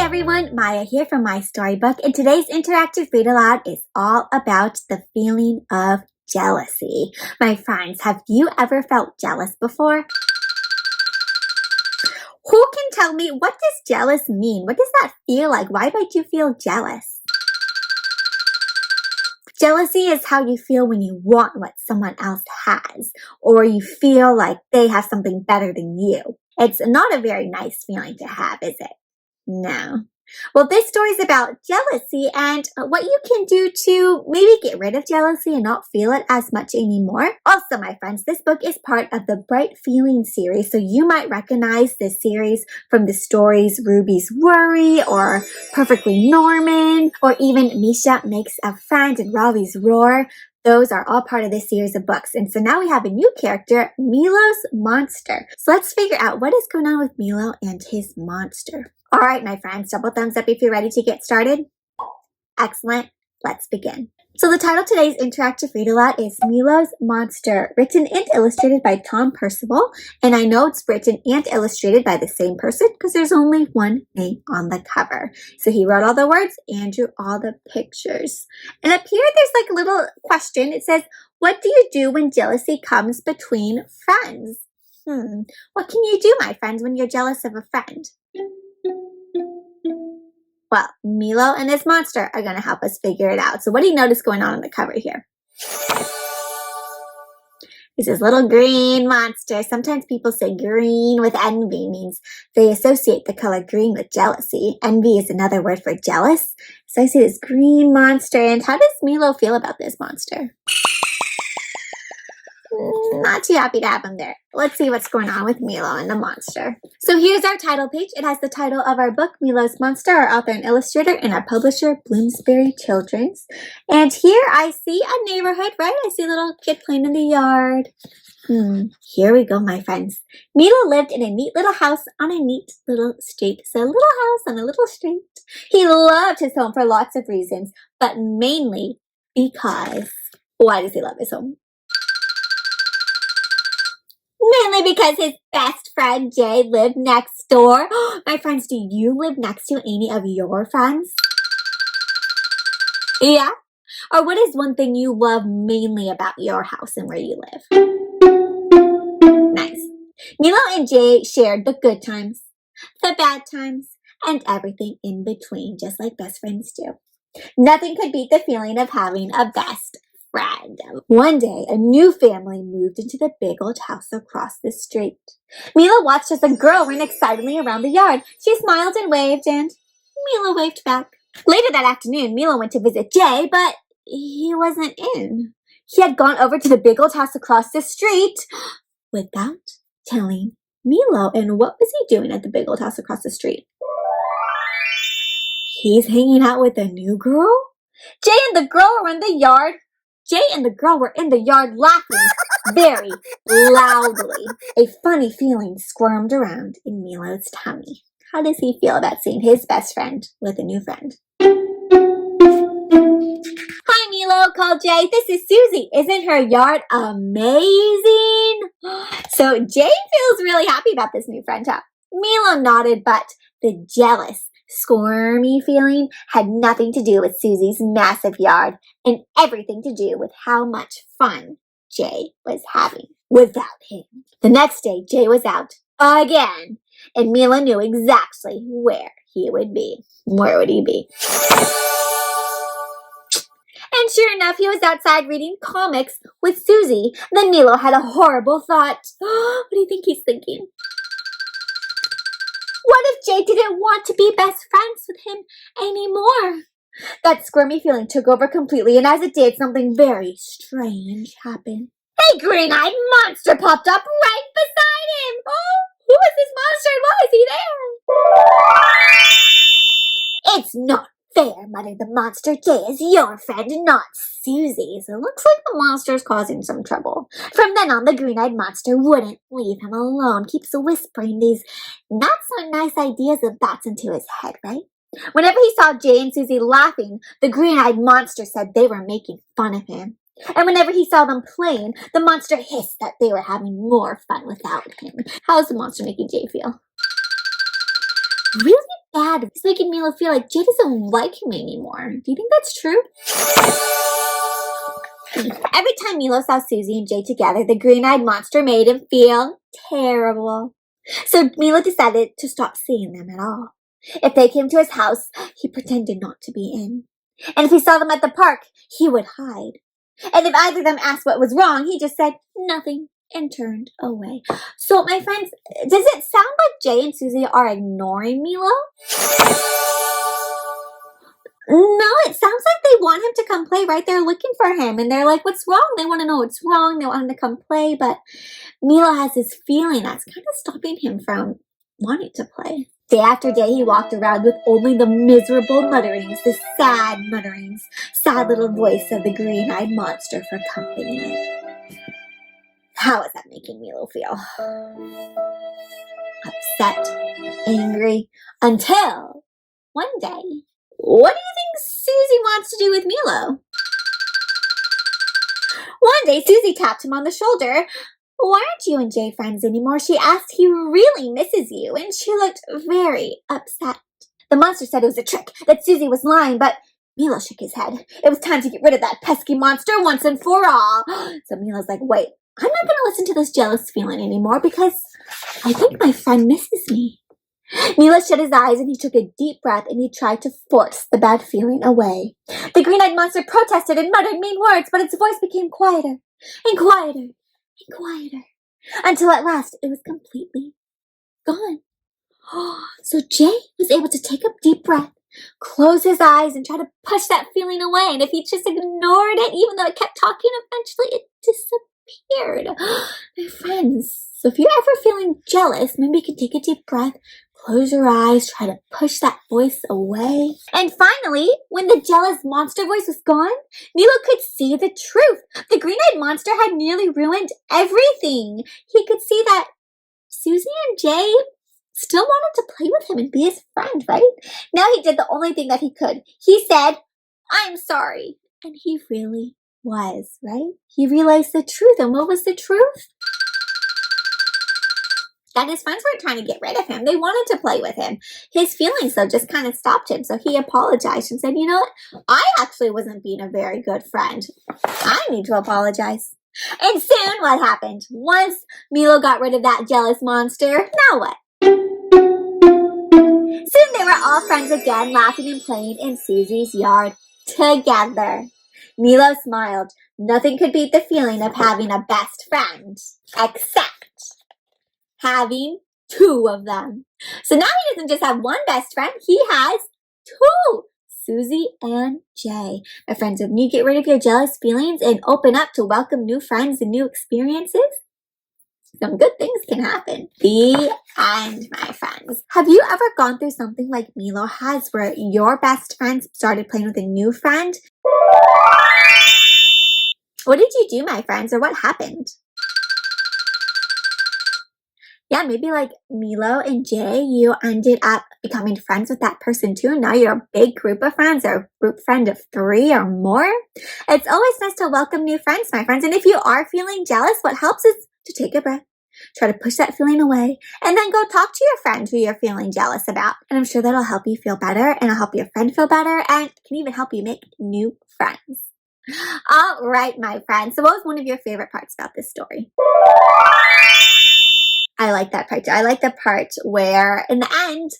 everyone, Maya here from My Storybook, and today's interactive read aloud is all about the feeling of jealousy. My friends, have you ever felt jealous before? Who can tell me, what does jealous mean? What does that feel like? Why might you feel jealous? Jealousy is how you feel when you want what someone else has, or you feel like they have something better than you. It's not a very nice feeling to have, is it? No. Well, this story is about jealousy and what you can do to maybe get rid of jealousy and not feel it as much anymore. Also, my friends, this book is part of the Bright Feelings series, so you might recognize this series from the stories Ruby's Worry or Perfectly Norman or even Misha Makes a Friend and Ravi's Roar. Those are all part of this series of books. And so now we have a new character, Milo's monster. So let's figure out what is going on with Milo and his monster. All right, my friends, double thumbs up if you're ready to get started. Excellent. Let's begin. So the title of today's interactive read aloud is Milo's Monster, written and illustrated by Tom Percival. And I know it's written and illustrated by the same person because there's only one name on the cover. So he wrote all the words and drew all the pictures. And up here, there's like a little question. It says, what do you do when jealousy comes between friends? What can you do, my friends, when you're jealous of a friend? Well, Milo and his monster are going to help us figure it out. So what do you notice going on the cover here? It's this little green monster. Sometimes people say green with envy means they associate the color green with jealousy. Envy is another word for jealous. So I see this green monster. And how does Milo feel about this monster? Not too happy to have him there. Let's see what's going on with Milo and the monster. So here's our title page. It has the title of our book, Milo's Monster, our author and illustrator, and our publisher, Bloomsbury Children's. And here I see a neighborhood, right? I see a little kid playing in the yard. Here we go, my friends. Milo lived in a neat little house on a neat little street. So a little house on a little street. He loved his home for lots of reasons, but mainly because, why does he love his home? Mainly because his best friend Jay lived next door. My friends, do you live next to any of your friends? Yeah? Or what is one thing you love mainly about your house and where you live? Nice. Milo and Jay shared the good times, the bad times, and everything in between, just like best friends do. Nothing could beat the feeling of having a best friend. One day, a new family moved into the big old house across the street. Milo watched as a girl ran excitedly around the yard. She smiled and waved, and Milo waved back. Later that afternoon, Milo went to visit Jay, but he wasn't in. He had gone over to the big old house across the street without telling Milo. And what was he doing at the big old house across the street? He's hanging out with a new girl? Jay and the girl were in the yard. Jay and the girl were in the yard laughing very loudly. A funny feeling squirmed around in Milo's tummy. How does he feel about seeing his best friend with a new friend? Hi, Milo, called Jay. This is Susie. Isn't her yard amazing? So Jay feels really happy about this new friend, huh? Milo nodded, but the jealous, squirmy feeling had nothing to do with Susie's massive yard and everything to do with how much fun Jay was having without him. The next day, Jay was out again, and Milo knew exactly where he would be. Where would he be? And sure enough, he was outside reading comics with Susie. Then Milo had a horrible thought. What do you think he's thinking? What if Jay didn't want to be best friends with him anymore? That squirmy feeling took over completely, and as it did, something very strange happened. A green-eyed monster popped up right beside him. Oh, who is this monster and why is he there? It's not fair, muttered the monster. Jay is your friend, not Susie's. It looks like the monster's causing some trouble. From then on, the green-eyed monster wouldn't leave him alone. Keeps whispering these not-so-nice ideas and thoughts into his head, right? Whenever he saw Jay and Susie laughing, the green-eyed monster said they were making fun of him. And whenever he saw them playing, the monster hissed that they were having more fun without him. How is the monster making Jay feel? Really bad. It's making Milo feel like Jay doesn't like him anymore. Do you think that's true? Every time Milo saw Susie and Jay together, the green-eyed monster made him feel terrible. So Milo decided to stop seeing them at all. If they came to his house, he pretended not to be in. And if he saw them at the park, he would hide. And if either of them asked what was wrong, he just said nothing and turned away. So, my friends, does it sound like Jay and Susie are ignoring Milo? No, it sounds like they want him to come play right there looking for him. And they're like, what's wrong? They want to know what's wrong. They want him to come play. But Milo has this feeling that's kind of stopping him from wanting to play. Day after day, he walked around with only the miserable mutterings, the sad mutterings, sad little voice of the green-eyed monster for company. How is that making Milo feel? Upset, angry, until one day, what do you think Susie wants to do with Milo? One day, Susie tapped him on the shoulder. Why aren't you and Jay friends anymore? She asked. He really misses you, and she looked very upset. The monster said it was a trick, that Susie was lying, but Milo shook his head. It was time to get rid of that pesky monster once and for all. So Milo's like, wait, I'm not going to listen to this jealous feeling anymore because I think my friend misses me. Milo shut his eyes and he took a deep breath and he tried to force the bad feeling away. The green-eyed monster protested and muttered mean words, but its voice became quieter and quieter and quieter until at last it was completely gone. So Jay was able to take a deep breath, close his eyes, and try to push that feeling away. And if he just ignored it, even though it kept talking, eventually it disappeared. My friends, so if you're ever feeling jealous, maybe you can take a deep breath, close your eyes, try to push that voice away. And finally, when the jealous monster voice was gone, Milo could see the truth. The green-eyed monster had nearly ruined everything. He could see that Susie and Jay still wanted to play with him and be his friend, right? Now he did the only thing that he could. He said, I'm sorry. And he really was, right? He realized the truth. And what was the truth? That his friends weren't trying to get rid of him. They wanted to play with him. His feelings, though, just kind of stopped him. So he apologized and said, you know what? I actually wasn't being a very good friend. I need to apologize. And soon, what happened? Once Milo got rid of that jealous monster, now what? Soon they were all friends again, laughing and playing in Susie's yard together. Milo smiled. Nothing could beat the feeling of having a best friend, except having two of them. So now he doesn't just have one best friend, he has two, Susie and Jay. My friends, when you get rid of your jealous feelings and open up to welcome new friends and new experiences, some good things can happen. The end, my friends. Have you ever gone through something like Milo has where your best friend started playing with a new friend? What did you do, my friends, or what happened? Yeah, maybe like Milo and Jay, you ended up becoming friends with that person too. Now you're a big group of friends or a group friend of 3 or more. It's always nice to welcome new friends, my friends. And if you are feeling jealous, what helps is to take a breath, try to push that feeling away, and then go talk to your friend who you're feeling jealous about. And I'm sure that'll help you feel better, and it'll help your friend feel better, and can even help you make new friends. All right, my friends. So what was one of your favorite parts about this story? I like that part too. I like the part where in the end,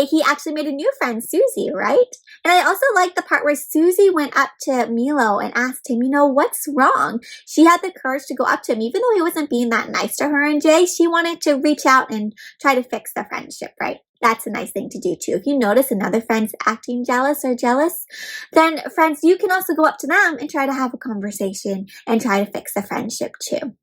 he actually made a new friend, Susie, right? And I also like the part where Susie went up to Milo and asked him, you know, what's wrong? She had the courage to go up to him. Even though he wasn't being that nice to her and Jay, she wanted to reach out and try to fix the friendship, right? That's a nice thing to do too. If you notice another friend's acting jealous or jealous, then friends, you can also go up to them and try to have a conversation and try to fix the friendship too.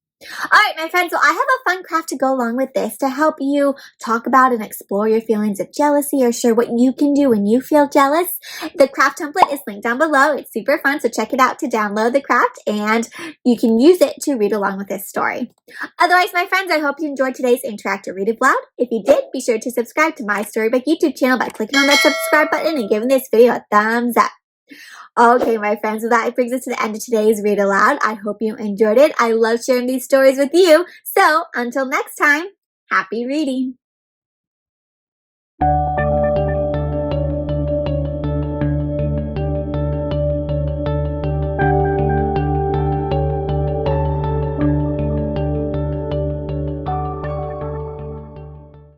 All right, my friends, so I have a fun craft to go along with this to help you talk about and explore your feelings of jealousy or share what you can do when you feel jealous. The craft template is linked down below. It's super fun, so check it out to download the craft, and you can use it to read along with this story. Otherwise, my friends, I hope you enjoyed today's interactive Read It Loud. If you did, be sure to subscribe to my Storybook YouTube channel by clicking on that subscribe button and giving this video a thumbs up. Okay, my friends, so that brings us to the end of today's Read Aloud. I hope you enjoyed it. I love sharing these stories with you. So, until next time, happy reading.